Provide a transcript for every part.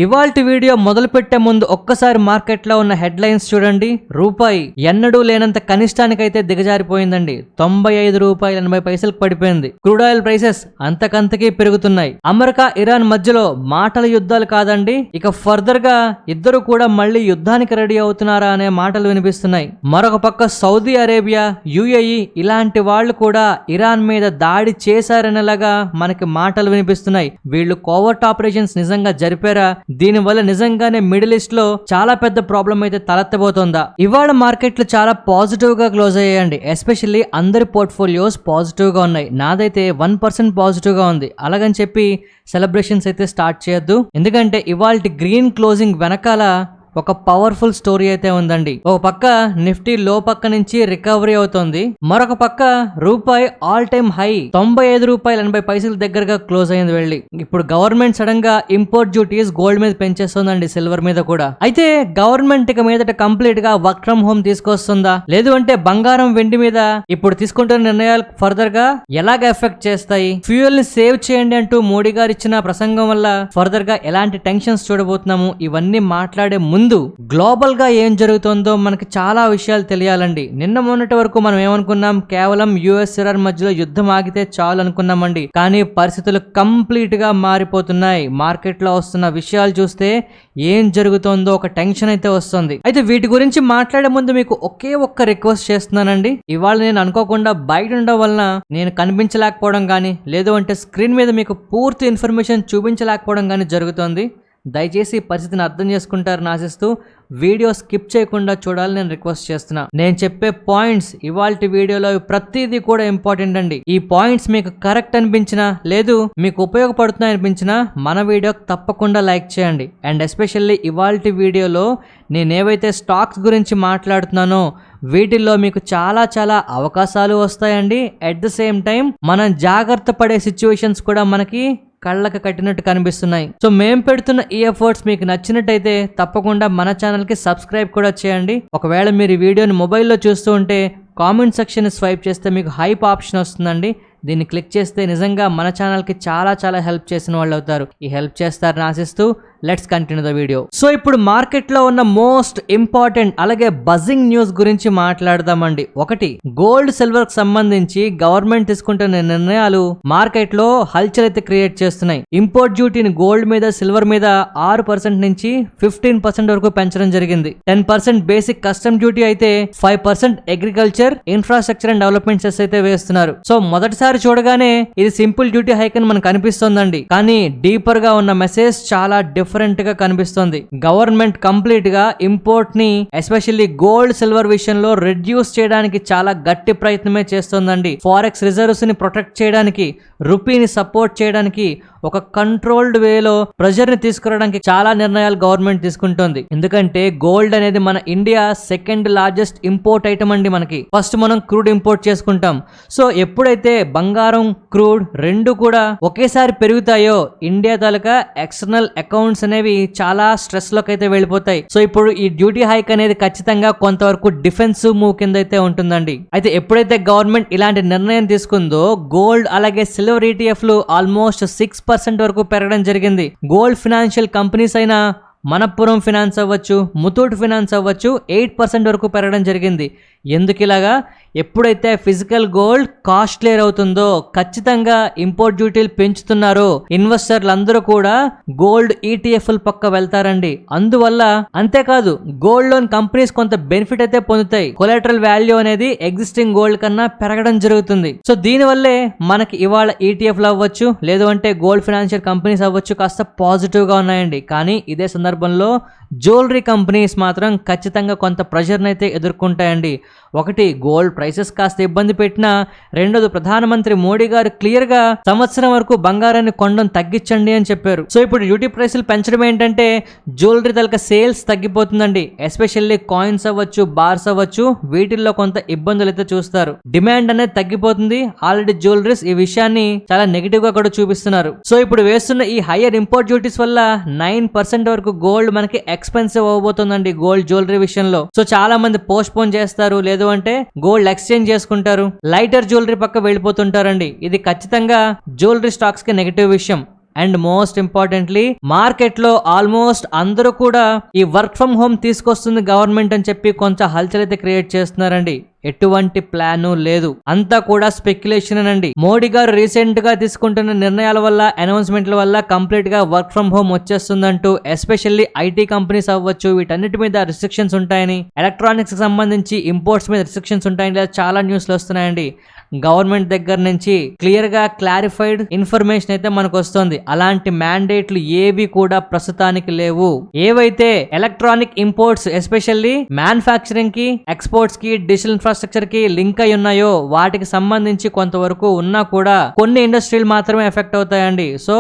ఇవాల్టి వీడియో మొదలు పెట్టే ముందు ఒక్కసారి మార్కెట్లో ఉన్న హెడ్లైన్స్ చూడండి. రూపాయి ఎన్నడూ లేనంత కనిష్టానికైతే దిగజారిపోయిందండి. 95 రూపాయలు 80 పైసలకు పడిపోయింది. క్రూడ్ ఆయిల్ ప్రైసెస్ అంతకంతకీ పెరుగుతున్నాయి. అమెరికా ఇరాన్ మధ్యలో మాటల యుద్ధాలు కాదండి, ఇక ఫర్దర్ గా ఇద్దరు కూడా మళ్ళీ యుద్ధానికి రెడీ అవుతున్నారా అనే మాటలు వినిపిస్తున్నాయి. మరొక పక్క సౌదీ అరేబియా, యుఏఈ ఇలాంటి వాళ్ళు కూడా ఇరాన్ మీద దాడి చేశారనేలాగా మనకి మాటలు వినిపిస్తున్నాయి. వీళ్ళు కోవర్ట్ ఆపరేషన్స్ నిజంగా జరిపారా? దీనివల్ల నిజంగానే మిడిల్ ఈస్ట్ లో చాలా పెద్ద ప్రాబ్లం అయితే తలెత్తబోతోందా? ఇవాళ మార్కెట్లు చాలా పాజిటివ్ గా క్లోజ్ అయ్యాయండి. ఎస్పెషల్లీ అందరి పోర్ట్ఫోలియోస్ పాజిటివ్ గా ఉన్నాయి. నాదైతే 1% పాజిటివ్ గా ఉంది. అలాగని చెప్పి సెలబ్రేషన్స్ అయితే స్టార్ట్ చేయొద్దు, ఎందుకంటే ఇవాల్టి గ్రీన్ క్లోజింగ్ వెనకాల ఒక పవర్ఫుల్ స్టోరీ అయితే ఉందండి. ఒక పక్క నిఫ్టీ లో పక్క నుంచి రికవరీ అవుతోంది, మరొక పక్క రూపాయి ఆల్ టైమ్ హై 95 రూపాయలు 80 పైసల దగ్గరగా క్లోజ్ అయింది వెళ్ళి. ఇప్పుడు గవర్నమెంట్ సడన్ గా ఇంపోర్ట్ డ్యూటీస్ గోల్డ్ మీద పెంచేస్తుందండి, సిల్వర్ మీద కూడా. అయితే గవర్నమెంట్ ఇక మీదట కంప్లీట్ గా వర్క్ ఫ్రమ్ హోమ్ తీసుకొస్తుందా, లేదు అంటే బంగారం వెండి మీద ఇప్పుడు తీసుకుంటున్న నిర్ణయాలు ఫర్దర్ గా ఎలాగ ఎఫెక్ట్ చేస్తాయి? ఫ్యూయల్ ని సేవ్ చేయండి అంటూ మోడీ గారు ఇచ్చిన ప్రసంగం వల్ల ఫర్దర్ గా ఎలాంటి టెన్షన్స్ చూడబోతున్నాము, ఇవన్నీ మాట్లాడే ముందు గ్లోబల్ గా ఏం జరుగుతుందో మనకి చాలా విషయాలు తెలియాలండి. నిన్న మొన్నటి వరకు మనం ఏమనుకున్నాం, కేవలం యుఎస్ ఇరాన్ మధ్యలో యుద్ధం ఆగితే చాలు అనుకున్నామండి. కానీ పరిస్థితులు కంప్లీట్ గా మారిపోతున్నాయి. మార్కెట్ లో వస్తున్న విషయాలు చూస్తే ఏం జరుగుతుందో ఒక టెన్షన్ అయితే వస్తుంది. అయితే వీటి గురించి మాట్లాడే ముందు మీకు ఒకే ఒక్క రిక్వెస్ట్ చేస్తున్నానండి. ఇవాళ నేను అనుకోకుండా బయట ఉండడం వలన నేను కనిపించలేకపోవడం కానీ, లేదు అంటే స్క్రీన్ మీద మీకు పూర్తి ఇన్ఫర్మేషన్ చూపించలేకపోవడం కానీ జరుగుతుంది. దయచేసి పరిస్థితిని అర్థం చేసుకుంటారని ఆశిస్తూ వీడియో స్కిప్ చేయకుండా చూడాలని నేను రిక్వెస్ట్ చేస్తున్నా. నేను చెప్పే పాయింట్స్ ఇవాల్టి వీడియోలో ప్రతిదీ కూడా ఇంపార్టెంట్ అండి. ఈ పాయింట్స్ మీకు కరెక్ట్ అనిపించినా, లేదు మీకు ఉపయోగపడుతున్నాయి అనిపించినా మన వీడియోకి తప్పకుండా లైక్ చేయండి. అండ్ ఎస్పెషల్లీ ఇవాల్టి వీడియోలో నేనేవైతే స్టాక్స్ గురించి మాట్లాడుతున్నానో వీటిల్లో మీకు చాలా చాలా అవకాశాలు వస్తాయండి. అట్ ద సేమ్ టైం మనం జాగ్రత్త పడే సిచ్యువేషన్స్ కూడా మనకి కళ్ళకు కట్టినట్టు కనిపిస్తున్నాయి. సో మేము పెడుతున్న ఈ ఎఫర్ట్స్ మీకు నచ్చినట్టయితే తప్పకుండా మన ఛానల్ కి సబ్స్క్రైబ్ కూడా చేయండి. ఒకవేళ మీరు ఈ వీడియోని మొబైల్లో చూస్తూ ఉంటే కామెంట్ సెక్షన్ స్వైప్ చేస్తే మీకు హైప్ ఆప్షన్ వస్తుందండి. దీన్ని క్లిక్ చేస్తే నిజంగా మన ఛానల్కి చాలా చాలా హెల్ప్ చేసిన వాళ్ళు అవుతారు. ఈ హెల్ప్ చేస్తారని ఆశిస్తూ let's continue the video. So ఇప్పుడు మార్కెట్లో ఉన్న మోస్ట్ ఇంపార్టెంట్ అలాగే బజింగ్ న్యూస్ గురించి మాట్లాడదామండి. ఒకటి, గోల్డ్ సిల్వర్ కి సంబంధించి గవర్నమెంట్ తీసుకుంటున్న నిర్ణయాలు మార్కెట్లో హల్చల్ అయితే క్రియేట్ చేస్తున్నాయి. ఇంపోర్ట్ డ్యూటీని గోల్డ్ మీద సిల్వర్ మీద 6% నుంచి 15% వరకు పెంచడం జరిగింది. 10% బేసిక్ కస్టమ్ డ్యూటీ అయితే 5% agriculture, infrastructure and development cess అయితే వేస్తున్నారు. సో మొదటిసారి చూడగానే ఇది సింపుల్ డ్యూటీ హైక్ అని మనకు అనిపిస్తోందండి, కానీ డీపర్ గా ఉన్న మెసేజ్ చాలా డిఫరెంట్ గా కనిపిస్తోంది. గవర్నమెంట్ కంప్లీట్ గా ఇంపోర్ట్ ని ఎస్పెషల్లీ గోల్డ్ సిల్వర్ విషయంలో రెడ్యూస్ చేయడానికి చాలా గట్టి ప్రయత్నమే చేస్తోందండి. ఫారెక్స్ రిజర్వ్స్ ని ప్రొటెక్ట్ చేయడానికి, రూపీని సపోర్ట్ చేయడానికి ఒక కంట్రోల్డ్ వేలో ప్రెజర్ ని తీసుకురావడానికి చాలా నిర్ణయాలు గవర్నమెంట్ తీసుకుంటోంది. ఎందుకంటే గోల్డ్ అనేది మన India second largest import item అండి. మనకి ఫస్ట్ మనం క్రూడ్ ఇంపోర్ట్ చేసుకుంటాం. సో ఎప్పుడైతే బంగారం, క్రూడ్ రెండు కూడా ఒకేసారి పెరుగుతాయో ఇండియా తాలూకా ఎక్స్టర్నల్ అకౌంట్స్ అనేవి చాలా స్ట్రెస్ లోకి అయితే వెళ్ళిపోతాయి. సో ఇప్పుడు ఈ డ్యూటీ హైక్ అనేది ఖచ్చితంగా కొంతవరకు డిఫెన్సివ్ మూవ్ కింద అయితే ఉంటుందండి. అయితే ఎప్పుడైతే గవర్నమెంట్ ఇలాంటి నిర్ణయం తీసుకుందో గోల్డ్ అలాగే సిల్వర్ ఈటీఎఫ్ లు ఆల్మోస్ట్ 6% వరకు పెరగడం జరిగింది. గోల్డ్ ఫినాన్షియల్ కంపెనీస్ అయినా మనప్పురం ఫినాన్స్ అవ్వచ్చు, ముతూట్ ఫినాన్స్ అవ్వచ్చు 8% వరకు పెరగడం జరిగింది. ఎందుకు ఇలాగా? ఎప్పుడైతే ఫిజికల్ గోల్డ్ కాస్ట్లీర్ అవుతుందో, ఖచ్చితంగా ఇంపోర్ట్ డ్యూటీలు పెంచుతున్నారో ఇన్వెస్టర్లు అందరూ కూడా గోల్డ్ ఈటీఎఫ్ల పక్క వెళ్తారండి. అందువల్ల అంతేకాదు గోల్డ్ లోన్ కంపెనీస్ కొంత బెనిఫిట్ అయితే పొందుతాయి. కొలాటరల్ వాల్యూ అనేది ఎగ్జిస్టింగ్ గోల్డ్ కన్నా పెరగడం జరుగుతుంది. సో దీనివల్లే మనకి ఇవాళ ఈటీఎఫ్లు అవ్వచ్చు, లేదు అంటే గోల్డ్ ఫైనాన్షియల్ కంపెనీస్ అవ్వచ్చు కాస్త పాజిటివ్ గా ఉన్నాయండి. కానీ ఇదే సందర్భంలో జ్యువెలరీ కంపెనీస్ మాత్రం ఖచ్చితంగా కొంత ప్రెషర్ని అయితే ఎదుర్కొంటాయండి. ఒకటి, గోల్డ్ ప్రైసెస్ కాస్త ఇబ్బంది పెట్టినా, రెండోది ప్రధానమంత్రి మోడీ గారు క్లియర్ గా సంవత్సరం వరకు బంగారాన్ని కొనడం తగ్గించండి అని చెప్పారు. సో ఇప్పుడు డ్యూటీ ప్రైసులు పెంచడం ఏంటంటే జ్యువెలరీ తలక సేల్స్ తగ్గిపోతుందండి. ఎస్పెషల్లీ కాయిన్స్ అవ్వచ్చు, బార్స్ అవ్వచ్చు, వీటిల్లో కొంత ఇబ్బందులు అయితే చూస్తారు. డిమాండ్ అనేది తగ్గిపోతుంది. ఆల్రెడీ జ్యువెలరీస్ ఈ విషయాన్ని చాలా నెగిటివ్ గా కూడా చూపిస్తున్నారు. సో ఇప్పుడు వేస్తున్న ఈ హైయర్ ఇంపోర్ట్ డ్యూటీస్ వల్ల 9% వరకు గోల్డ్ మనకి ఎక్స్పెన్సివ్ అవబోతుందండి గోల్డ్ జ్యువెలరీ విషయంలో. సో చాలా మంది పోస్ట్ పోన్ చేస్తారు, లేదు అంటే గోల్డ్ ఎక్స్చేంజ్ చేసుకుంటారు, లైటర్ జ్యువెలరీ పక్క వెళ్ళిపోతుంటారండి. ఇది ఖచ్చితంగా జ్యువెలరీ స్టాక్స్ కి నెగిటివ్ విషయం. అండ్ మోస్ట్ ఇంపార్టెంట్లీ మార్కెట్ లో ఆల్మోస్ట్ అందరూ కూడా ఈ వర్క్ ఫ్రం హోమ్ తీసుకొస్తుంది గవర్నమెంట్ అని చెప్పి కొంచెం హల్చల్ అయితే క్రియేట్ చేస్తున్నారండి. ఎటువంటి ప్లాను లేదు, అంతా కూడా స్పెక్యులేషన్ అండి. మోడీ గారు రీసెంట్ గా తీసుకుంటున్న నిర్ణయాల వల్ల, అనౌన్స్మెంట్ల వల్ల కంప్లీట్ గా వర్క్ ఫ్రం హోమ్ వచ్చేస్తుందంటూ, ఎస్పెషల్లీ ఐటీ కంపెనీస్ అవ్వచ్చు, వీటన్నిటి మీద రిస్ట్రిక్షన్స్ ఉంటాయని, ఎలక్ట్రానిక్స్ కి సంబంధించి ఇంపోర్ట్స్ మీద రిస్ట్రిక్షన్స్ ఉంటాయని చాలా న్యూస్లు వస్తున్నాయండి. గవర్నమెంట్ దగ్గర నుంచి క్లియర్ గా క్లారిఫైడ్ ఇన్ఫర్మేషన్ అయితే మనకు వస్తుంది. అలాంటి మ్యాండేట్లు ఏవి కూడా ప్రస్తుతానికి లేవు. ఏవైతే ఎలక్ట్రానిక్ ఇంపోర్ట్స్ ఎస్పెషల్లీ మ్యానుఫ్యాక్చరింగ్ కి, ఎక్స్పోర్ట్స్ కి, డిజిటల్ ఇన్ఫ్రాస్ట్రక్చర్ కి లింక్ అయి ఉన్నాయో వాటికి సంబంధించి కొంతవరకు ఉన్నా కూడా కొన్ని ఇండస్ట్రీలు మాత్రమే ఎఫెక్ట్ అవుతాయండి. సో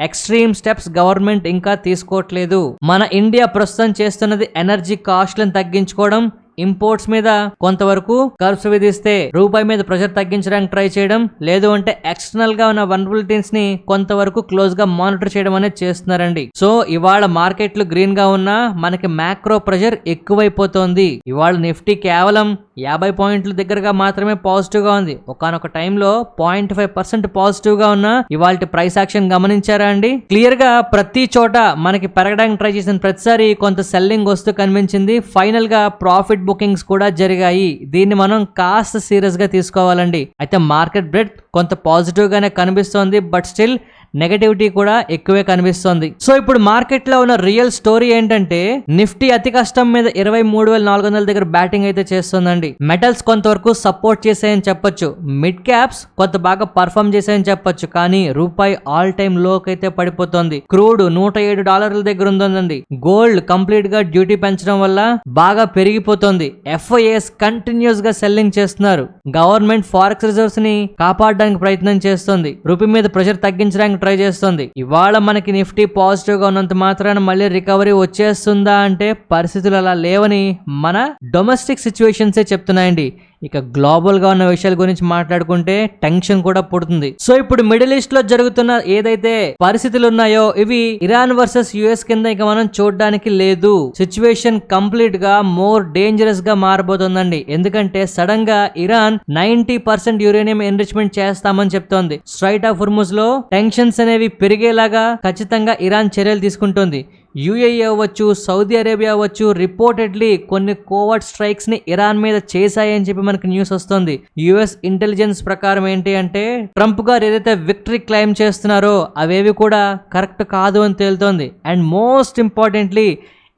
ఎక్స్ట్రీమ్ స్టెప్స్ గవర్నమెంట్ ఇంకా తీసుకోవట్లేదు. మన ఇండియా ప్రస్తుతం చేస్తున్నది ఎనర్జీ కాస్ట్లను తగ్గించుకోవడం, ఇంపోర్ట్స్ మీద కొంతవరకు కర్బ్స్ విధిస్తే రూపాయి మీద ప్రెషర్ తగ్గించడానికి ట్రై చేయడం, లేదు అంటే ఎక్స్టర్నల్ గా ఉన్న వల్నరబిలిటీస్ ని కొంతవరకు క్లోజ్ గా మానిటర్ చేయడం అనేది చేస్తున్నారండి. సో ఇవాళ మార్కెట్లు గ్రీన్ గా ఉన్నా మనకి మ్యాక్రో ప్రెషర్ ఎక్కువైపోతోంది. ఇవాళ నిఫ్టీ కేవలం 50 పాయింట్ల దగ్గరగా మాత్రమే పాజిటివ్ గా ఉంది. ఒకనొక టైంలో 0.5% పాజిటివ్ గా ఉన్న ఇవాళ ప్రైస్ యాక్షన్ గమనించారా అండి? క్లియర్ గా ప్రతి చోట మనకి పెరగడానికి ట్రై చేసిన ప్రతిసారి కొంత సెల్లింగ్ వస్తూ కనిపించింది. ఫైనల్ గా ప్రాఫిట్ బుకింగ్స్ కూడా జరిగాయి. దీన్ని మనం కాస్త సీరియస్ గా తీసుకోవాలండి. అయితే మార్కెట్ బ్రెడ్ కొంత పాజిటివ్ గానే కనిపిస్తోంది, బట్ స్టిల్ నెగటివిటీ కూడా ఎక్కువే కనిపిస్తోంది. సో ఇప్పుడు మార్కెట్ లో ఉన్న రియల్ స్టోరీ ఏంటంటే, నిఫ్టీ అతి కష్టం మీద 23,400 దగ్గర బ్యాటింగ్ అయితే చేస్తుందండి. మెటల్స్ కొంతవరకు సపోర్ట్ చేసాయని చెప్పొచ్చు, మిడ్ క్యాప్స్ కొంత బాగా పర్ఫామ్ చేసాయని చెప్పొచ్చు, కానీ రూపాయి ఆల్ టైమ్ లోకి అయితే పడిపోతుంది. క్రూడ్ $107 దగ్గర ఉందండి. గోల్డ్ కంప్లీట్ గా డ్యూటీ పెంచడం వల్ల బాగా పెరిగిపోతుంది. FIAs కంటిన్యూస్ గా సెల్లింగ్ చేస్తున్నారు. గవర్నమెంట్ ఫారెక్స్ రిజర్వ్స్ ని కాపాడడానికి ప్రయత్నం చేస్తుంది. రూపీ మీద ప్రెషర్ తగ్గించడానికి ట్రై చేస్తుంది. ఇవాళ మనకి నిఫ్టీ పాజిటివ్ గా ఉన్నంత మాత్రాన మళ్ళీ రికవరీ వచ్చేస్తుందా అంటే పరిస్థితులు అలా లేవని మన డొమెస్టిక్ సిచ్యువేషన్సే చెప్తున్నాయండి. ఇక గ్లోబల్ గా ఉన్న విషయాల గురించి మాట్లాడుకుంటే టెన్షన్ కూడా పుడుతుంది. సో ఇప్పుడు మిడిల్ ఈస్ట్ లో జరుగుతున్న ఏదైతే పరిస్థితులు ఉన్నాయో ఇవి ఇరాన్ వర్సెస్ యుఎస్ కింద ఇక మనం చూడడానికి లేదు. సిచ్యువేషన్ కంప్లీట్ గా మోర్ డేంజరస్ గా మారబోతుందండి. ఎందుకంటే సడన్ గా ఇరాన్ 90% యురేనియం ఎన్రిచ్మెంట్ చేస్తామని చెప్తోంది. స్ట్రైట్ ఆఫ్ హుర్ముజ్ లో టెన్షన్స్ అనేవి పెరిగేలాగా ఖచ్చితంగా ఇరాన్ చర్యలు తీసుకుంటోంది. యుఏఈ అవ్వచ్చు, సౌదీ అరేబియా అవ్వచ్చు, రిపోర్టెడ్లీ కొన్ని కోవర్ట్ స్ట్రైక్స్ ని ఇరాన్ మీద చేశాయని చెప్పి మనకి న్యూస్ వస్తుంది. యుఎస్ ఇంటెలిజెన్స్ ప్రకారం ఏంటి అంటే, ట్రంప్ గారు ఏదైతే విక్టరీ క్లైమ్ చేస్తున్నారో అవేవి కూడా కరెక్ట్ కాదు అని తేలుతోంది. అండ్ మోస్ట్ ఇంపార్టెంట్లీ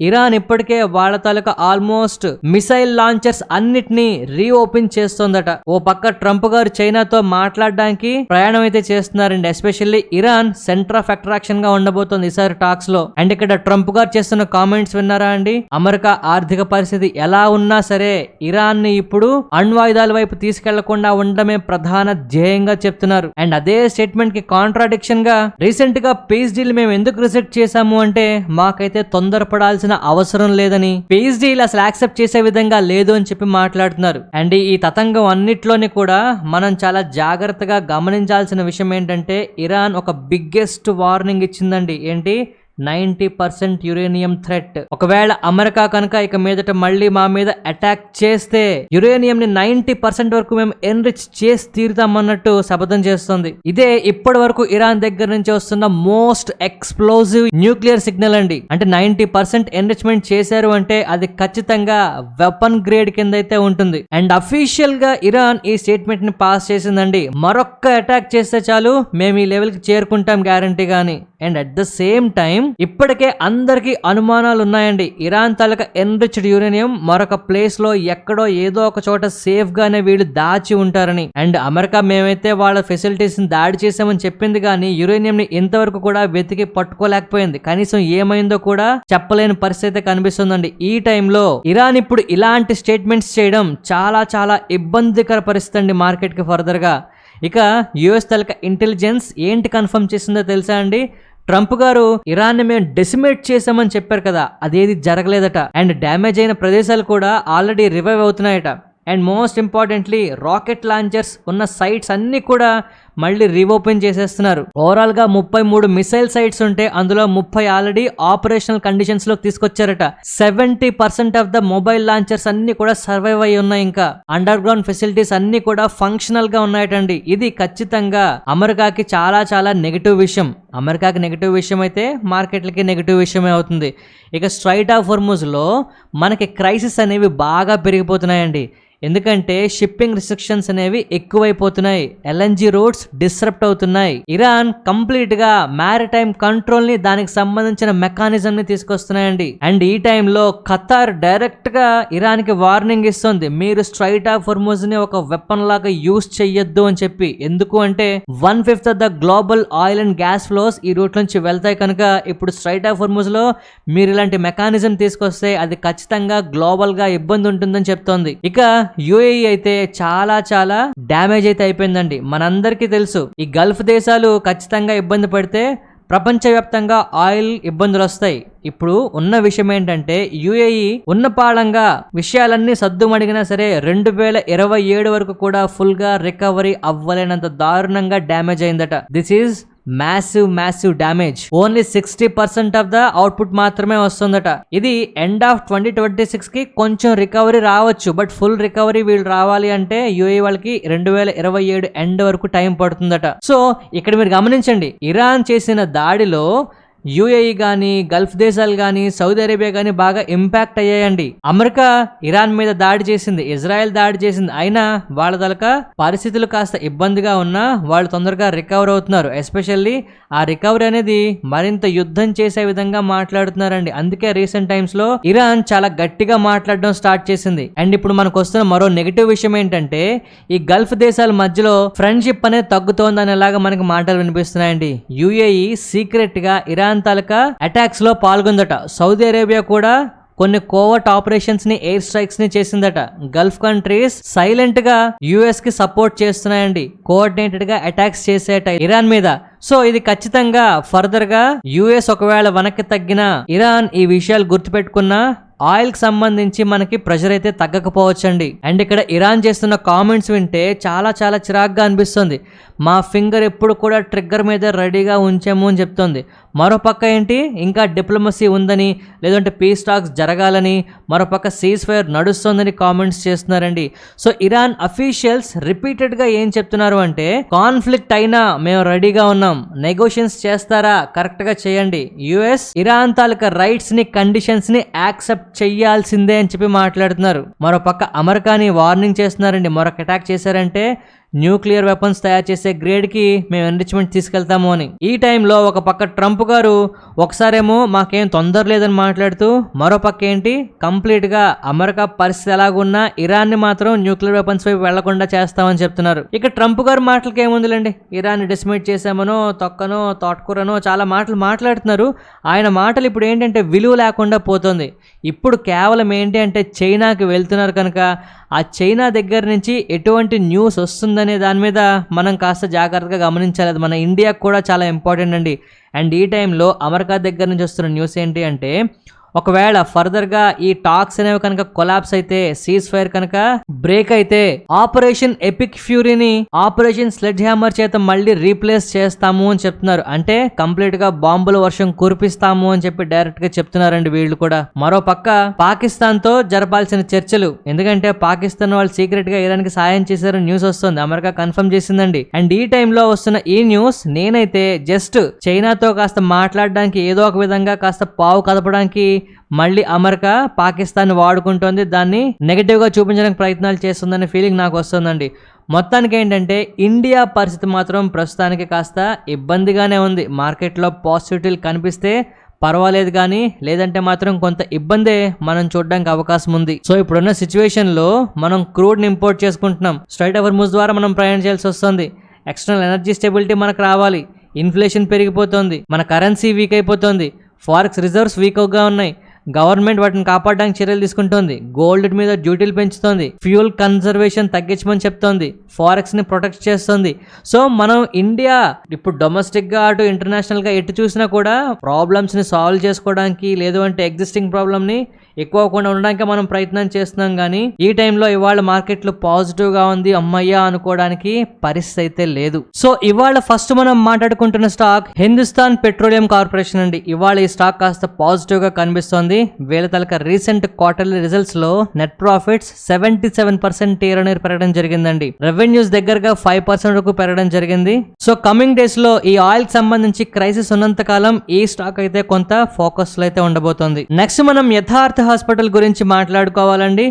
ఇరాన్ ఇప్పటికే వాళ్ళ తాలూకా ఆల్మోస్ట్ మిసైల్ లాంచర్స్ అన్నిటినీ రీఓపెన్ చేస్తోందట. ఓ పక్క ట్రంప్ గారు చైనాతో మాట్లాడడానికి ప్రయాణం అయితే చేస్తున్నారండి. Especially Iran centre of attraction గా ఉండబోతోంది ఈసారి టాక్స్ లో. అండ్ ఇక్కడ ట్రంప్ గారు చేస్తున్న కామెంట్స్ విన్నారా అండి? అమెరికా ఆర్థిక పరిస్థితి ఎలా ఉన్నా సరే ఇరాన్ ని ఇప్పుడు అణ్వాయుధాల వైపు తీసుకెళ్లకుండా ఉండడమే ప్రధాన ధ్యేయంగా చెప్తున్నారు. అండ్ అదే స్టేట్మెంట్ కి కాంట్రాడిక్షన్ గా రీసెంట్ గా పీస్ డీల్ మేము ఎందుకు రిజెక్ట్ చేశాము అంటే, మాకైతే తొందరపడాల్సిన అవసరం లేదని, పీస్ డీల్ అసలు యాక్సెప్ట్ చేసే విధంగా లేదు అని చెప్పి మాట్లాడుతున్నారు. అండ్ ఈ తతంగం అన్నిట్లోని కూడా మనం చాలా జాగ్రత్తగా గమనించాల్సిన విషయం ఏంటంటే, ఇరాన్ ఒక బిగ్గెస్ట్ వార్నింగ్ ఇచ్చిందండి. ఏంటి? 90% యురేనియం థ్రెట్. ఒకవేళ అమెరికా కనుక ఇక మీదట మళ్ళీ మా మీద అటాక్ చేస్తే యురేనియం ని 90% వరకు మేము ఎన్రిచ్ చేసి తీరుతామన్నట్టు శపథం చేస్తుంది. ఇదే ఇప్పటి వరకు ఇరాన్ దగ్గర నుంచి వస్తున్న మోస్ట్ ఎక్స్ప్లోజివ్ న్యూక్లియర్ సిగ్నల్ అండి. అంటే 90% ఎన్రిచ్మెంట్ చేశారు అంటే అది ఖచ్చితంగా వెపన్ గ్రేడ్ కింద అయితే ఉంటుంది. అండ్ అఫీషియల్ గా ఇరాన్ ఈ స్టేట్మెంట్ ని పాస్ చేసిందండి. మరొక్క అటాక్ చేస్తే చాలు మేము ఈ లెవెల్ కి చేరుకుంటాం గ్యారంటీ గాని. And at the same time ఇప్పటికే అందరికి అనుమానాలు ఉన్నాయండి. ఇరాన్ తాలూకా ఎన్రిచ్డ్ యురేనియం మరొక ప్లేస్ లో ఎక్కడో ఏదో ఒక చోట సేఫ్ గానే వీళ్ళు దాచి ఉంటారని. అండ్ అమెరికా మేమైతే వాళ్ళ ఫెసిలిటీస్ ని దాడి చేసామని చెప్పింది కానీ యురేనియం ని ఇంతవరకు కూడా వెతికి పట్టుకోలేకపోయింది. కనీసం ఏమైందో కూడా చెప్పలేని పరిస్థితి కనిపిస్తుందండి. ఈ టైంలో ఇరాన్ ఇప్పుడు ఇలాంటి స్టేట్మెంట్స్ చేయడం చాలా చాలా ఇబ్బందికర పరిస్థితి అండి మార్కెట్ కి ఫర్దర్ గా. ఇక యుఎస్ తాలూకా ఇంటెలిజెన్స్ ఏంటి కన్ఫర్మ్ చేసిందో తెలుసా అండి? ట్రంప్ గారు ఇరాన్ ని మేము డెసిమేట్ చేసామని చెప్పారు కదా, అదేది జరగలేదట. అండ్ డ్యామేజ్ అయిన ప్రదేశాలు కూడా ఆల్రెడీ రివైవ్ అవుతున్నాయట. And most importantly rocket launchers ఉన్న సైట్స్ అన్ని కూడా మళ్ళీ రీఓపెన్ చేసేస్తున్నారు. ఓవరాల్ గా 33 మిసైల్ సైట్స్ ఉంటే అందులో 30 ఆల్రెడీ ఆపరేషనల్ కండిషన్స్ లో తీసుకొచ్చారట. 70% ఆఫ్ ద మొబైల్ లాంచర్స్ అన్ని కూడా సర్వైవ్ అయి ఉన్నాయి. ఇంకా అండర్ గ్రౌండ్ ఫెసిలిటీస్ అన్ని కూడా ఫంక్షనల్ గా ఉన్నాయటండి. ఇది ఖచ్చితంగా అమెరికాకి చాలా చాలా నెగిటివ్ విషయం. అమెరికాకి నెగిటివ్ విషయం అయితే మార్కెట్లకి నెగిటివ్ విషయమే అవుతుంది. ఇక స్ట్రైట్ ఆఫ్ హోర్ముజ్ లో మనకి క్రైసిస్ అనేవి బాగా పెరిగిపోతున్నాయండి. ఎందుకంటే షిప్పింగ్ రిస్ట్రిక్షన్స్ అనేవి ఎక్కువైపోతున్నాయి. ఎల్ఎన్జి రూట్స్ డిస్రప్ట్ అవుతున్నాయి. ఇరాన్ కంప్లీట్ గా మ్యారిటైమ్ కంట్రోల్ ని దానికి సంబంధించిన మెకానిజం ని తీసుకొస్తున్నాయండి. అండ్ ఈ టైంలో ఖతార్ డైరెక్ట్ గా ఇరాన్ కి వార్నింగ్ ఇస్తుంది, మీరు స్ట్రైట్ ఆఫ్ హోర్ముజ్ ని ఒక వెపన్ లాగా యూజ్ చెయ్యొద్దు అని చెప్పి. ఎందుకు అంటే 1/5 of the global oil and gas flows ఈ రూట్ నుంచి వెళ్తాయి కనుక ఇప్పుడు స్ట్రైట్ ఆఫ్ హోర్ముజ్ లో మీరు ఇలాంటి మెకానిజం తీసుకొస్తే అది ఖచ్చితంగా గ్లోబల్ గా ఇబ్బంది ఉంటుందని చెప్తోంది. ఇక యుఏఈ అయితే చాలా చాలా డ్యామేజ్ అయితే అయిపోయిందండి. మనందరికీ తెలుసు ఈ గల్ఫ్ దేశాలు ఖచ్చితంగా ఇబ్బంది పడితే ప్రపంచవ్యాప్తంగా ఆయిల్ ఇబ్బందులు వస్తాయి. ఇప్పుడు ఉన్న విషయం ఏంటంటే యుఏఈ ఉన్నపాళంగా విషయాలన్నీ సద్దుమడిగినా సరే 2027 వరకు కూడా ఫుల్ గా రికవరీ అవ్వలేనంత దారుణంగా డ్యామేజ్ అయిందట. This is massive damage. Only 60% of the output మాత్రమే వస్తుందట. ఇది ఎండ్ ఆఫ్ 2026 కి కొంచెం రికవరీ రావచ్చు. బట్ ఫుల్ రికవరీ వీళ్ళు రావాలి అంటే యుఏఈ వాళ్ళకి 2027 ఎండ్ వరకు టైం పడుతుందట. సో ఇక్కడ మీరు గమనించండి, ఇరాన్ చేసిన దాడిలో యుఏఈ కానీ గల్ఫ్ దేశాలు కానీ సౌదీ అరేబియా కానీ బాగా ఇంపాక్ట్ అయ్యాయండి. అమెరికా ఇరాన్ మీద దాడి చేసింది, ఇజ్రాయెల్ దాడి చేసింది, అయినా వాళ్ళ దళక పరిస్థితులు కాస్త ఇబ్బందిగా ఉన్నా వాళ్ళు తొందరగా రికవర్ అవుతున్నారు. ఎస్పెషల్లీ ఆ రికవరీ అనేది మరింత యుద్ధం చేసే విధంగా మాట్లాడుతున్నారండి. అందుకే రీసెంట్ టైమ్స్ లో ఇరాన్ చాలా గట్టిగా మాట్లాడడం స్టార్ట్ చేసింది. అండ్ ఇప్పుడు మనకు వస్తున్న మరో నెగిటివ్ విషయం ఏంటంటే ఈ గల్ఫ్ దేశాల మధ్యలో ఫ్రెండ్షిప్ అనేది తగ్గుతోంది అనేలాగా మనకి మాటలు వినిపిస్తున్నాయండి. యుఏఈ సీక్రెట్ గా ఇరాన్ తాలూకా అటాక్స్ లో పాల్గొందట. సౌదీ అరేబియా కూడా కొన్ని కోవర్ట్ ఆపరేషన్స్ ని ఎయిర్ స్ట్రైక్స్ ని చేసిందట. గల్ఫ్ కంట్రీస్ సైలెంట్ గా యుఎస్ కి సపోర్ట్ చేస్తున్నాయండి, కోఆర్డినేటెడ్ గా అటాక్స్ చేసేట ఇరాన్ మీద. సో ఇది ఖచ్చితంగా ఫర్దర్ గా యుఎస్ ఒకవేళ వెనక్కి తగ్గినా ఇరాన్ ఈ విషయాలు గుర్తుపెట్టుకున్నా ఆయిల్ కి సంబంధించి మనకి ప్రెషర్ అయితే తగ్గకపోవచ్చండి. అండ్ ఇక్కడ ఇరాన్ చేస్తున్న కామెంట్స్ వింటే చాలా చాలా చిరాగ్గా అనిపిస్తుంది. మా ఫింగర్ ఎప్పుడు కూడా ట్రిగ్గర్ మీద రెడీగా ఉంచాము అని చెప్తోంది. మరోపక్క ఏంటి ఇంకా డిప్లొమసీ ఉందని, లేదంటే పీస్ టాక్స్ జరగాలని, మరోపక్క సీజ్ ఫైర్ నడుస్తోందని కామెంట్స్ చేస్తున్నారండి. సో ఇరాన్ అఫీషియల్స్ రిపీటెడ్ గా ఏం చెప్తున్నారు అంటే కాన్ఫ్లిక్ట్ అయినా మేము రెడీగా ఉన్నాం, నెగోషియేషన్స్ చేస్తారా కరెక్ట్ గా చేయండి, యుఎస్ ఇరాన్ తాలూకా రైట్స్ ని కండిషన్స్ ని యాక్సెప్ట్ చెయ్యాల్సిందే అని చెప్పి మాట్లాడుతున్నారు. మరోపక్క అమెరికాని వార్నింగ్ చేస్తున్నారండి, మరొక అటాక్ చేశారంటే న్యూక్లియర్ వెపన్స్ తయారు చేసే గ్రేడ్ కి మేము ఎన్రిచ్మెంట్ తీసుకెళ్తాము అని. ఈ టైంలో ఒక పక్క ట్రంప్ గారు ఒకసారేమో మాకేం తొందర లేదని మాట్లాడుతూ, మరో పక్క ఏంటి కంప్లీట్ గా అమెరికా పరిస్థితి ఎలాగున్నా ఇరాన్ ని మాత్రం న్యూక్లియర్ వెపన్స్ వైపు వెళ్లకుండా చేస్తామని చెప్తున్నారు. ఇక ట్రంప్ గారు మాటలకి ఏముందిలేండి, ఇరాన్ డిస్మిట్ చేసామనో తొక్కనో తోటకూరనో చాలా మాటలు మాట్లాడుతున్నారు. ఆయన మాటలు ఇప్పుడు ఏంటంటే విలువ లేకుండా పోతుంది. ఇప్పుడు కేవలం ఏంటి అంటే చైనాకి వెళ్తున్నారు కనుక ఆ చైనా దగ్గర నుంచి ఎటువంటి న్యూస్ వస్తుందనే దాని మీద మనం కాస్త జాగ్రత్తగా గమనించాలి. అది మన ఇండియాకు కూడా చాలా ఇంపార్టెంట్ అండి. అండ్ ఈ టైంలో అమెరికా దగ్గర నుంచి వస్తున్న న్యూస్ ఏంటి అంటే ఒకవేళ ఫర్దర్ గా ఈ టాక్స్ అనేవి కనుక కొలాప్స్ అయితే, సీజ్ ఫైర్ కనుక బ్రేక్ అయితే ఆపరేషన్ ఎపిక్ ఫ్యూరీని ఆపరేషన్ స్లెడ్జ్ హ్యామర్ చేత మళ్ళీ రీప్లేస్ చేస్తాము అని చెప్తున్నారు. అంటే కంప్లీట్ గా బాంబుల వర్షం కురిపిస్తాము అని చెప్పి డైరెక్ట్ గా చెప్తున్నారండి వీళ్ళు కూడా. మరో పక్క పాకిస్తాన్ తో జరపాల్సిన చర్చలు, ఎందుకంటే పాకిస్తాన్ వాళ్ళు సీక్రెట్ గా ఇరాన్ కి సాయం చేశారని న్యూస్ వస్తుంది, అమెరికా కన్ఫర్మ్ చేసిందండి. అండ్ ఈ టైంలో వస్తున్న ఈ న్యూస్ నేనైతే జస్ట్ చైనాతో కాస్త మాట్లాడడానికి ఏదో ఒక విధంగా కాస్త పావు కదపడానికి మళ్ళీ అమెరికా పాకిస్తాన్ వాడుకుంటోంది, దాన్ని నెగటివ్ గా చూపించడానికి ప్రయత్నాలు చేస్తుందనే ఫీలింగ్ నాకు వస్తుందండి. మొత్తానికి ఏంటంటే ఇండియా పరిస్థితి మాత్రం ప్రస్తుతానికి కాస్త ఇబ్బందిగానే ఉంది. మార్కెట్లో పాజిటివిటీలు కనిపిస్తే పర్వాలేదు కానీ లేదంటే మాత్రం కొంత ఇబ్బందే మనం చూడడానికి అవకాశం ఉంది. సో ఇప్పుడున్న సిచ్యువేషన్ లో మనం క్రూడ్ ని ఇంపోర్ట్ చేసుకుంటున్నాం, స్ట్రైట్ ఆఫ్ హోర్ముజ్ ద్వారా మనం ప్రయాణం చేయాల్సి వస్తుంది, ఎక్స్టర్నల్ ఎనర్జీ స్టెబిలిటీ మనకు రావాలి, ఇన్ఫ్లేషన్ పెరిగిపోతుంది, మన కరెన్సీ వీక్ అయిపోతుంది, ఫారెక్స్ రిజర్వ్స్ వీక్గా ఉన్నాయి, గవర్నమెంట్ వాటిని కాపాడడానికి చర్యలు తీసుకుంటోంది, గోల్డ్ మీద డ్యూటీలు పెంచుతోంది, ఫ్యూయల్ కన్జర్వేషన్ తగ్గించమని చెప్తోంది, ఫారెక్స్ ని ప్రొటెక్ట్ చేస్తుంది. సో మనం ఇండియా ఇప్పుడు డొమెస్టిక్ గా అటు ఇంటర్నేషనల్ గా ఎటు చూసినా కూడా ప్రాబ్లమ్స్ ని సాల్వ్ చేసుకోవడానికి, లేదు అంటే ఎగ్జిస్టింగ్ ప్రాబ్లమ్ ని ఎక్కువ అవ్వకుండా ఉండడానికి మనం ప్రయత్నం చేస్తున్నాం కానీ ఈ టైంలో ఇవాళ మార్కెట్ లో పాజిటివ్ గా ఉంది అమ్మయ్యా అనుకోవడానికి పరిస్థితి అయితే లేదు. సో ఇవాళ ఫస్ట్ మనం మాట్లాడుకుంటున్న స్టాక్ హిందుస్థాన్ పెట్రోలియం కార్పొరేషన్ అండి. ఇవాళ ఈ స్టాక్ కాస్త పాజిటివ్ గా కనిపిస్తోంది. వీళ్ళ తలక రీసెంట్ క్వార్టర్లీ రిజల్ట్స్ లో net profits 77% year on year పెరగడం జరిగిందండి. రెవెన్యూస్ దగ్గరగా 5% వరకు పెరగడం జరిగింది. సో కమింగ్ డేస్ లో ఈ ఆయిల్ కి సంబంధించి క్రైసిస్ ఉన్నంత కాలం ఈ స్టాక్ అయితే కొంత ఫోకస్ లో అయితే ఉండబోతోంది. నెక్స్ట్ మనం యథార్థ హాస్పిటల్ గురించి మాట్లాడుకోవాలండి.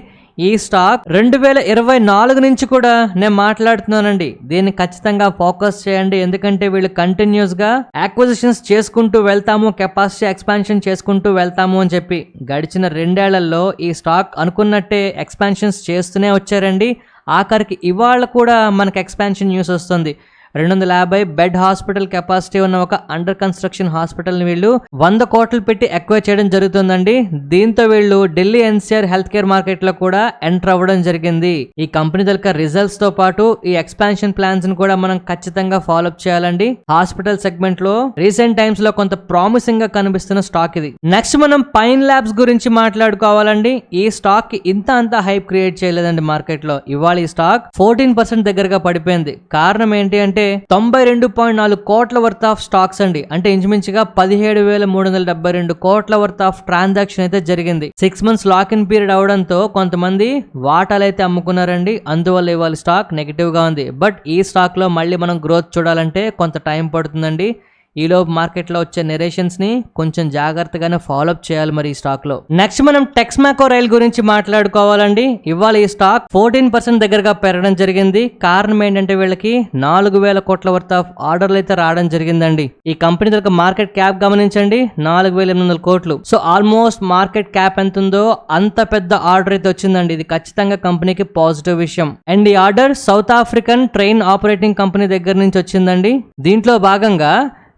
ఈ స్టాక్ 2024 నుంచి కూడా నేను మాట్లాడుతున్నానండి. దీన్ని ఖచ్చితంగా ఫోకస్ చేయండి. ఎందుకంటే వీళ్ళు కంటిన్యూస్ గా యాక్విజిషన్స్ చేసుకుంటూ వెళ్తాము, కెపాసిటీ ఎక్స్పాన్షన్ చేసుకుంటూ వెళ్తాము అని చెప్పి గడిచిన 2 ఏళ్లలో ఈ స్టాక్ అనుకున్నట్టే ఎక్స్పాన్షన్స్ చేస్తూనే వచ్చారండి. ఆఖరికి ఇవాళ కూడా మనకు ఎక్స్పాన్షన్ న్యూస్ వస్తుంది. 250 బెడ్ హాస్పిటల్ కెపాసిటీ ఉన్న ఒక అండర్ కన్స్ట్రక్షన్ హాస్పిటల్ ని వీళ్ళు 100 కోట్లు పెట్టి ఎక్వైర్ చేయడం జరుగుతుందండి. దీంతో వీళ్ళు Delhi NCR health care market లో కూడా ఎంటర్ అవ్వడం జరిగింది. ఈ కంపెనీ దగ్గర రిజల్ట్స్ తో పాటు ఈ ఎక్స్పాన్షన్ ప్లాన్స్ ని కూడా మనం ఖచ్చితంగా ఫాలో అప్ చేయాలండి. హాస్పిటల్ సెగ్మెంట్ లో రీసెంట్ టైమ్స్ లో కొంత ప్రామిసింగ్ గా కనిపిస్తున్న స్టాక్ ఇది. నెక్స్ట్ మనం పైన్ ల్యాబ్స్ గురించి మాట్లాడుకోవాలండి. ఈ స్టాక్ కి అంత హైప్ క్రియేట్ చేయలేదండి మార్కెట్ లో. ఇవాళ ఈ స్టాక్ 14% దగ్గరగా పడిపోయింది. కారణం ఏంటి అంటే 92.4 కోట్ల వర్త్ ఆఫ్ స్టాక్స్ అండి. అంటే ఇంచుమించుగా 17,372 కోట్ల వర్త్ ఆఫ్ ట్రాన్సాక్షన్ అయితే జరిగింది. 6 months లాక్ ఇన్ పీరియడ్ అవడంతో కొంతమంది వాటాలు అయితే అమ్ముకున్నారండి. అందువల్ల ఇవాళ స్టాక్ నెగిటివ్ గా ఉంది. బట్ ఈ స్టాక్ లో మళ్ళీ మనం గ్రోత్ చూడాలంటే కొంత టైం పడుతుందండి. ఈలోపు మార్కెట్ లో వచ్చే నెరేషన్స్ ని కొంచెం జాగ్రత్తగానే ఫాలో అప్ చేయాలి మరి ఈ స్టాక్ లో. నెక్స్ట్ మనం టెక్స్మాకో రైల్ గురించి మాట్లాడుకోవాలండి. ఇవాళ ఈ స్టాక్ 14% దగ్గరగా పెరగడం జరిగింది. కారణం ఏంటంటే వీళ్ళకి 4,000 కోట్ల వర్త్ ఆఫ్ ఆర్డర్లు అయితే రావడం జరిగిందండి. ఈ కంపెనీ దగ్గర మార్కెట్ క్యాప్ గమనించండి, 4,800 కోట్లు. సో ఆల్మోస్ట్ మార్కెట్ క్యాప్ ఎంత ఉందో అంత పెద్ద ఆర్డర్ అయితే వచ్చిందండి. ఇది ఖచ్చితంగా కంపెనీకి పాజిటివ్ విషయం. అండ్ ఈ order south African train operating company దగ్గర నుంచి వచ్చిందండి. దీంట్లో భాగంగా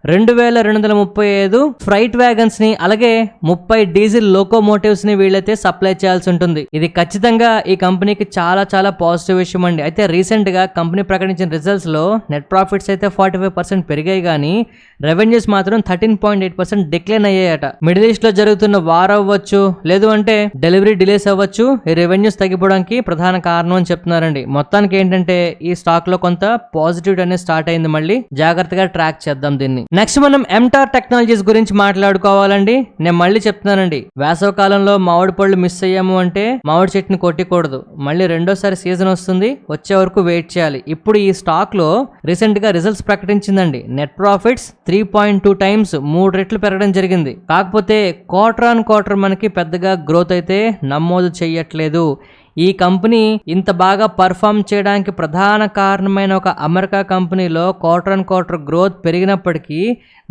2,235 ఫ్రైట్ వ్యాగన్స్ ని అలాగే 30 డీజిల్ లోకోమోటివ్స్ ని వీళ్ళైతే సప్లై చేయాల్సి ఉంటుంది. ఇది ఖచ్చితంగా ఈ కంపెనీకి చాలా చాలా పాజిటివ్ విషయం అండి. అయితే రీసెంట్ గా కంపెనీ ప్రకటించిన రిజల్ట్స్ లో నెట్ ప్రాఫిట్స్ అయితే 45% పెరిగాయి కానీ రెవెన్యూస్ మాత్రం 13.8% డిక్లైన్ అయ్యాయట. మిడిల్ ఈస్ట్ లో జరుగుతున్న వార్ అవ్వచ్చు, లేదు అంటే డెలివరీ డిలేస్ అవ్వచ్చు, ఈ రెవెన్యూస్ తగ్గిపోవడానికి ప్రధాన కారణం అని చెప్తున్నారండి. మొత్తానికి ఏంటంటే ఈ స్టాక్ లో కొంత పాజిటివ్ అనేది స్టార్ట్ అయింది. మళ్ళీ జాగ్రత్తగా ట్రాక్ చేద్దాం దీన్ని. నెక్స్ట్ మనం ఎంటార్ టెక్నాలజీస్ గురించి మాట్లాడుకోవాలండి. నేను మళ్ళీ చెప్తున్నానండి, వేసవ కాలంలో మామిడి పళ్ళు మిస్ అయ్యాము అంటే మామిడి చెట్టుని కొట్టకూడదు. మళ్ళీ రెండోసారి సీజన్ వస్తుంది, వచ్చే వరకు వెయిట్ చేయాలి. ఇప్పుడు ఈ స్టాక్ లో రీసెంట్ గా రిజల్ట్స్ ప్రకటించిందండి. నెట్ ప్రాఫిట్స్ 3.2 times 3 రెట్లు పెరగడం జరిగింది. కాకపోతే క్వార్టర్ ఆన్ క్వార్టర్ మనకి పెద్దగా గ్రోత్ అయితే నమోదు చెయ్యట్లేదు. ఈ కంపెనీ ఇంత బాగా పర్ఫామ్ చేయడానికి ప్రధాన కారణమైన ఒక అమెరికా కంపెనీలో క్వార్టర్ ఆన్ క్వార్టర్ గ్రోత్ పెరిగినప్పటికీ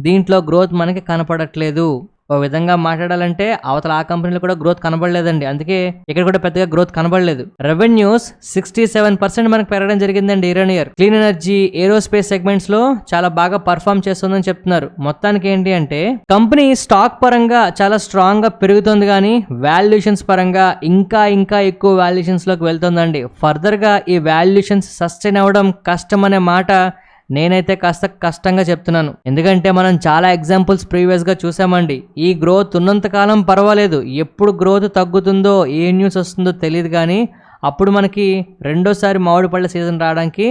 దీంట్లో గ్రోత్ మనకి కనపడట్లేదు. ఓ విధంగా మాట్లాడాలంటే అవతల ఆ కంపెనీలో కూడా గ్రోత్ కనబడలేదండి. అందుకే ఇక్కడ కూడా పెద్దగా గ్రోత్ కనబడలేదు. రెవెన్యూస్ 67% మనకు పెరగడం జరిగిందండి year on year. Clean energy, aerospace segments లో చాలా బాగా పర్ఫామ్ చేస్తుందని చెప్తున్నారు. మొత్తానికి ఏంటి అంటే కంపెనీ స్టాక్ పరంగా చాలా స్ట్రాంగ్ గా పెరుగుతుంది కానీ వాల్యుయేషన్స్ పరంగా ఇంకా ఎక్కువ వాల్యుయేషన్స్ లోకి వెళ్తుందండి. ఫర్దర్ గా ఈ వాల్యుయేషన్స్ సస్టైన్ అవ్వడం కష్టం అనే మాట నేనైతే కాస్త కష్టంగా చెప్తున్నాను. ఎందుకంటే మనం చాలా ఎగ్జాంపుల్స్ ప్రీవియస్ గా చూసామండి. ఈ గ్రోత్ ఉన్నంత కాలం పర్వాలేదు, ఎప్పుడు గ్రోత్ తగ్గుతుందో ఏ న్యూస్ వస్తుందో తెలియదు కానీ అప్పుడు మనకి రెండోసారి మామిడి పళ్ళ సీజన్ రావడానికి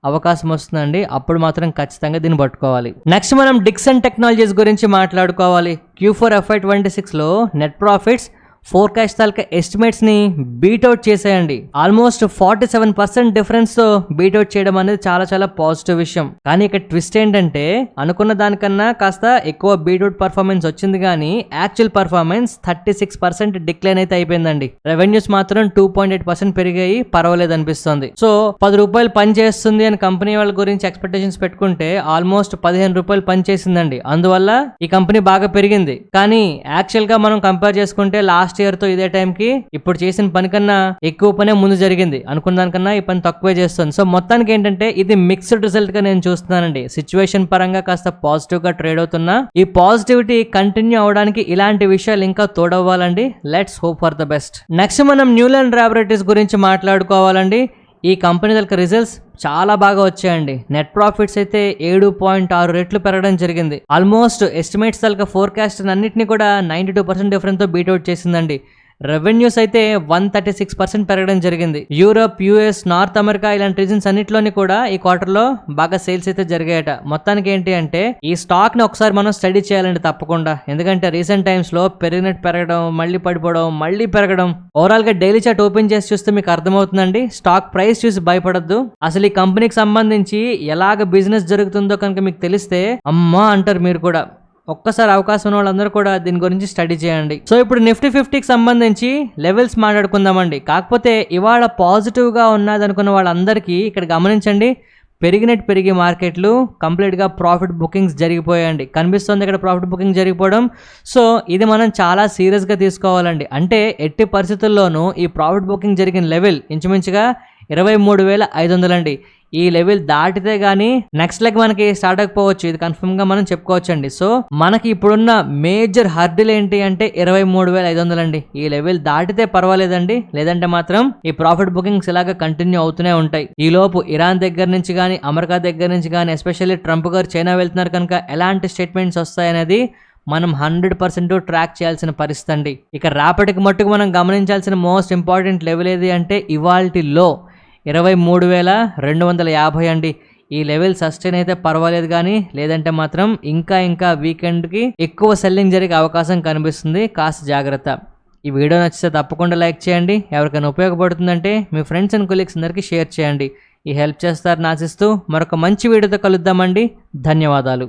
అవకాశం వస్తుందండి. అప్పుడు మాత్రం ఖచ్చితంగా దీన్ని పట్టుకోవాలి. నెక్స్ట్ మనం డిక్సన్ టెక్నాలజీస్ గురించి మాట్లాడుకోవాలి. Q4 FY26 లో నెట్ ప్రాఫిట్స్ ఫోర్కాస్ట్ తాలూకా ఎస్టిమేట్స్ ని బీట్అవుట్ చేసేయండి. ఆల్మోస్ట్ 47% డిఫరెన్స్ తో బీట్అవుట్ చేయడం అనేది చాలా చాలా పాజిటివ్ విషయం. కానీ ఇక్కడ ట్విస్ట్ ఏంటంటే అనుకున్న దానికన్నా కాస్త ఎక్కువ బీట్అవుట్ పర్ఫార్మెన్స్ వచ్చింది కానీ యాక్చువల్ పర్ఫార్మెన్స్ 36% డిక్లైన్ అయితే అయిపోయిందండి. రెవెన్యూస్ మాత్రం 2.8% పెరిగాయి, పర్వాలేదు అనిపిస్తుంది. సో 10 రూపాయలు పని చేస్తుంది అని కంపెనీ వాళ్ళ గురించి ఎక్స్పెక్టేషన్స్ పెట్టుకుంటే ఆల్మోస్ట్ 15 రూపాయలు పని చేసిందండి. అందువల్ల ఈ కంపెనీ బాగా పెరిగింది. కానీ యాక్చువల్ గా మనం కంపేర్ చేసుకుంటే లాస్ట్ ఇయర్ తో ఇదే టైం కి ఇప్పుడు చేసిన పని కన్నా ఎక్కువ పనే ముందు జరిగింది. అనుకున్న దానికన్నా ఈ పని తక్కువే చేస్తుంది. సో మొత్తానికి ఏంటంటే ఇది మిక్స్డ్ రిజల్ట్ గా నేను చూస్తున్నానండి. సిచ్యువేషన్ పరంగా కాస్త పాజిటివ్ గా ట్రేడ్ అవుతున్నా, ఈ పాజిటివిటీ కంటిన్యూ అవడానికి ఇలాంటి విషయాలు ఇంకా తోడవ్వాలండి. Let's hope for the best. Next మనం న్యూలాండ్ ల్యాబొరేటరీస్ గురించి మాట్లాడుకోవాలండి. ఈ కంపెనీ దగ్గర రిజల్ట్స్ చాలా బాగా వచ్చాయండి. నెట్ ప్రాఫిట్స్ అయితే 7.6 రెట్లు పెరగడం జరిగింది. ఆల్మోస్ట్ ఎస్టిమేట్స్ తలక ఫోర్కాస్ట్ అన్నింటినీ కూడా 92% డిఫరెన్స్ తో బీట్అవుట్ చేసిందండి. రెవెన్యూస్ అయితే 136% పెరగడం జరిగింది. యూరప్, యూఎస్, నార్త్ అమెరికా ఇలాంటి రీజన్స్ అన్నిట్లోని కూడా ఈ క్వార్టర్లో బాగా సేల్స్ అయితే జరిగాయట. మొత్తానికి ఏంటి అంటే ఈ స్టాక్ ని ఒకసారి మనం స్టడీ చేయాలండి తప్పకుండా. ఎందుకంటే రీసెంట్ టైమ్స్ లో పెరగడం, మళ్ళీ పడిపోవడం, మళ్ళీ పెరగడం. ఓవరాల్ గా డైలీ చార్ట్ ఓపెన్ చేసి చూస్తే మీకు అర్థమవుతుందండి. స్టాక్ ప్రైస్ చూసి భయపడద్దు. అసలు ఈ కంపెనీకి సంబంధించి ఎలాగ బిజినెస్ జరుగుతుందో కనుక మీకు తెలిస్తే అమ్మా అంటారు మీరు కూడా. ఒక్కసారి అవకాశం ఉన్న వాళ్ళందరూ కూడా దీని గురించి స్టడీ చేయండి. సో ఇప్పుడు నిఫ్టీ 50కి సంబంధించి లెవెల్స్ మాట్లాడుకుందామండి. కాకపోతే ఇవాళ పాజిటివ్గా ఉన్నదనుకున్న వాళ్ళందరికీ ఇక్కడ గమనించండి, పెరిగి మార్కెట్లు కంప్లీట్గా ప్రాఫిట్ బుకింగ్స్ జరిగిపోయాయండి. కనిపిస్తుంది ఇక్కడ ప్రాఫిట్ బుకింగ్ జరిగిపోవడం. సో ఇది మనం చాలా సీరియస్గా తీసుకోవాలండి. అంటే ఎట్టి పరిస్థితుల్లోనూ ఈ ప్రాఫిట్ బుకింగ్ జరిగిన లెవెల్ ఇంచుమించుగా 23,500 అండి. ఈ లెవెల్ దాటితే గానీ నెక్స్ట్ లెగ్ మనకి స్టార్ట్ అయిపోవచ్చు, ఇది కన్ఫర్మ్ గా మనం చెప్పుకోవచ్చు అండి. సో మనకి ఇప్పుడున్న మేజర్ హర్డిల్ ఏంటి అంటే 23,500 అండి. ఈ లెవెల్ దాటితే పర్వాలేదండి, లేదంటే మాత్రం ఈ ప్రాఫిట్ బుకింగ్స్ ఇలాగా కంటిన్యూ అవుతూనే ఉంటాయి. ఈ లోపు ఇరాన్ దగ్గర నుంచి కానీ, అమెరికా దగ్గర నుంచి కానీ, ఎస్పెషల్లీ ట్రంప్ గారు చైనా వెళ్తున్నారు కనుక ఎలాంటి స్టేట్మెంట్స్ వస్తాయనేది మనం 100% ట్రాక్ చేయాల్సిన పరిస్థితి అండి. ఇక రేపటికి మట్టుకు మనం గమనించాల్సిన మోస్ట్ ఇంపార్టెంట్ లెవెల్ ఏది అంటే ఇవాల్టిలో 23,250 అండి. ఈ లెవెల్ సస్టైన్ అయితే పర్వాలేదు కానీ, లేదంటే మాత్రం ఇంకా వీకెండ్కి ఎక్కువ సెల్లింగ్ జరిగే అవకాశం కనిపిస్తుంది. కాస్త జాగ్రత్త. ఈ వీడియో నచ్చితే తప్పకుండా లైక్ చేయండి. ఎవరికైనా ఉపయోగపడుతుందంటే మీ ఫ్రెండ్స్ అండ్ కొలీగ్స్ అందరికీ షేర్ చేయండి. ఈ హెల్ప్ చేస్తారని ఆశిస్తూ మరొక మంచి వీడియోతో కలుద్దామండి. ధన్యవాదాలు.